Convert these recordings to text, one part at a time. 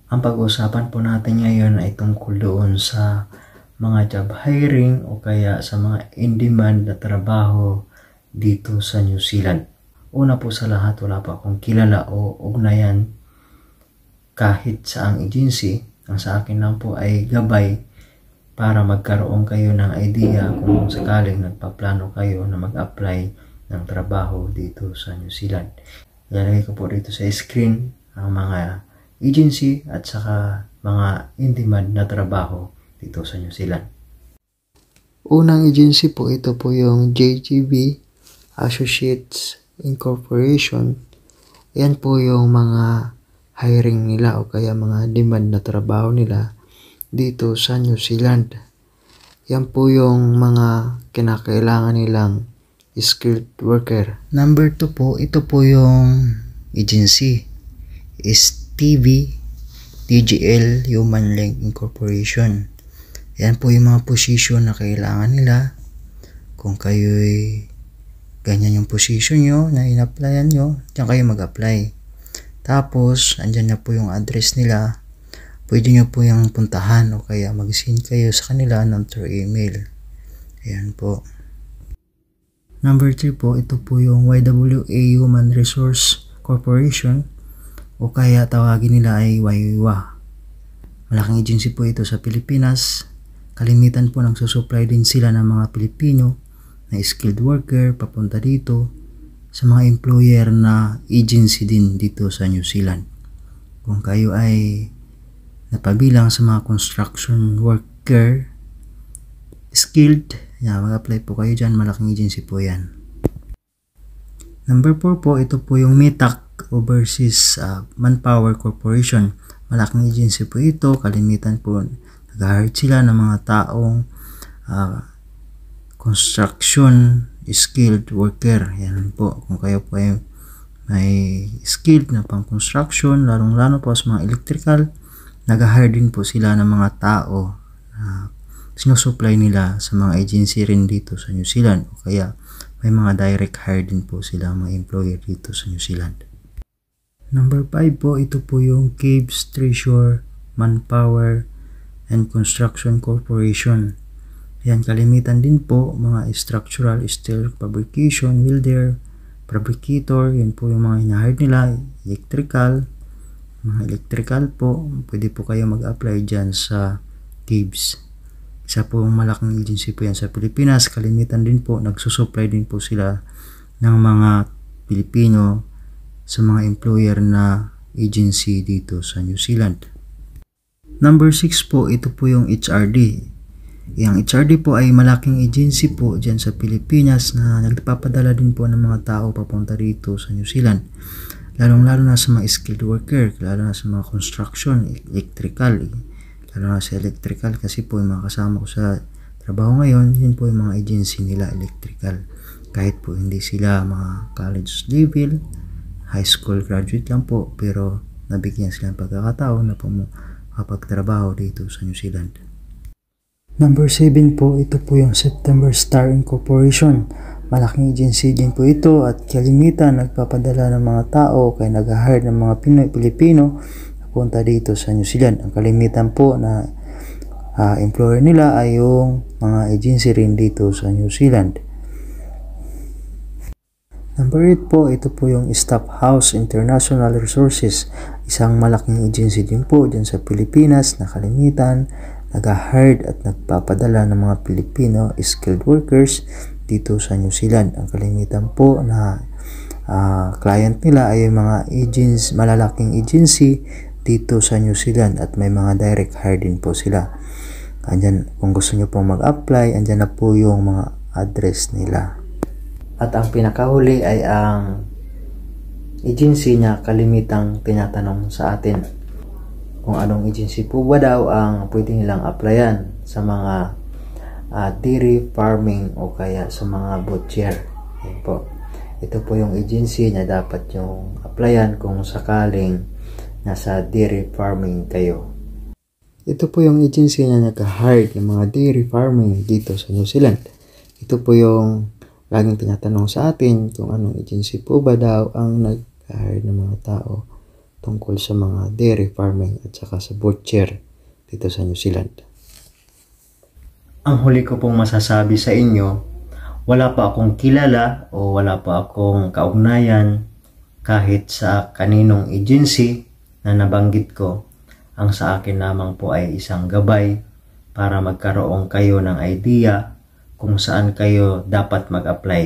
Ang pag-uusapan po natin ngayon ay tungkol doon sa mga job hiring o kaya sa mga in-demand na trabaho dito sa New Zealand. Una po sa lahat, wala pa akong kilala o ugnayan kahit saang agency. Ang sa akin lang po ay gabay para magkaroon kayo ng idea kung sakaling nagpaplano kayo na mag-apply ng trabaho dito sa New Zealand. Ilalagay ko po dito sa screen ang mga agency at saka mga in-demand na trabaho dito sa New Zealand. Unang agency po, ito po yung JGB Associates Incorporation. Yan po yung mga hiring nila o kaya mga demand na trabaho nila dito sa New Zealand. Yan po yung mga kinakailangan nilang skilled worker. Number 2 po, ito po yung agency is TV DGL Human Link Incorporation. Yan po yung mga position na kailangan nila. Kung kayo'y ganyan yung position nyo na in-applyan nyo, diyan kayo mag-apply. Tapos, andyan na po yung address nila. Pwede nyo po yung puntahan o kaya mag-send kayo sa kanila ng through email. Ayan po. Number 3 po, ito po yung YWA Human Resource Corporation o kaya tawagin nila ay YWA. Malaking agency po ito sa Pilipinas. Kalimitan po nagsusupply din sila ng mga Pilipino na skilled worker papunta dito sa mga employer na agency din dito sa New Zealand. Kung kayo ay napabilang sa mga construction worker skilled, mag-apply po kayo dyan. Malaking agency po yan. Number 4 po, ito po yung MITAC Overseas Manpower Corporation. Malaking agency po ito. Kalimitan po nag-hire sila ng mga taong construction skilled worker. Yan po. Kung kayo po ay may skilled na pang construction, lalong-lalo po sa mga electrical, nag-hire din po sila ng mga tao na sinusupply nila sa mga agency rin dito sa New Zealand. O kaya may mga direct hire din po sila mga employer dito sa New Zealand. Number 5 po, ito po yung Caves Treasure Manpower and Construction Corporation. Yan, kalimitan din po mga structural steel fabrication, welder, fabricator. Yan po yung mga hina-hire nila. Electrical, mga electrical po. Pwede po kayo mag-apply dyan sa Caves. Isa po malaking agency po yan sa Pilipinas. Kalimitan din po, nagsusupply din po sila ng mga Pilipino sa mga employer na agency dito sa New Zealand. Number 6 po, ito po yung HRD. Yung HRD po ay malaking agency po dyan sa Pilipinas na nagpapadala din po ng mga tao papunta dito sa New Zealand. Lalong-lalo na sa mga skilled worker, lalo na sa mga construction, electrical. Lalo na sa electrical kasi po yung mga kasama ko sa trabaho ngayon, yun po yung mga agency nila electrical. Kahit po hindi sila mga college level, high school graduate lang po, pero nabigyan sila ng pagkakataon na po makapagtrabaho dito sa New Zealand. Number 7 po, ito po yung September Star Incorporation. Malaking agency din po ito at kalimitan nagpapadala ng mga tao kaya nag-hire ng mga Pilipino na punta dito sa New Zealand. Ang kalimitan po na employer nila ay yung mga agency rin dito sa New Zealand. Number 8 po, ito po yung Staff House International Resources. Isang malaking agency din po dyan sa Pilipinas na kalimitan nag-hire at nagpapadala ng mga Pilipino skilled workers dito sa New Zealand. Ang kalimitan po na client nila ay mga agents, malalaking agency dito sa New Zealand at may mga direct hire din po sila. Andyan, kung gusto nyo pong mag-apply, andyan na po yung mga address nila. At ang pinakahuli ay ang agency na kalimitang tinatanong sa atin kung anong agency po ba daw ang pwede nilang applyan sa mga dairy farming o kaya sa mga butcher. Yan po. Ito po yung agency na dapat yung applyan kung sakaling nasa dairy farming kayo. Ito po yung agency na nag-hire yung mga dairy farming dito sa New Zealand. Ito po yung laging tinatanong sa atin kung anong agency po ba daw ang nag-hire ng mga tao tungkol sa mga dairy farming at saka sa butcher dito sa New Zealand. Ang huli ko pong masasabi sa inyo, wala pa akong kilala o wala pa akong kaugnayan kahit sa kaninong agency na nabanggit ko. Ang sa akin lamang po ay isang gabay para magkaroon kayo ng idea kung saan kayo dapat mag-apply.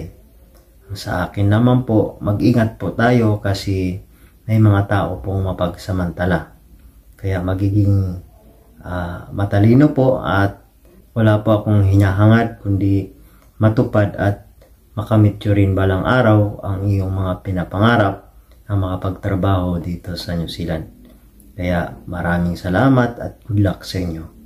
Ang sa akin naman po, mag-ingat po tayo kasi may mga tao pong mapagsamantala. Kaya magiging matalino po at wala po akong hinahangad kundi matupad at makamit nyo rin balang araw ang iyong mga pinapangarap na makapagtrabaho dito sa New Zealand. Kaya maraming salamat at good luck sa inyo.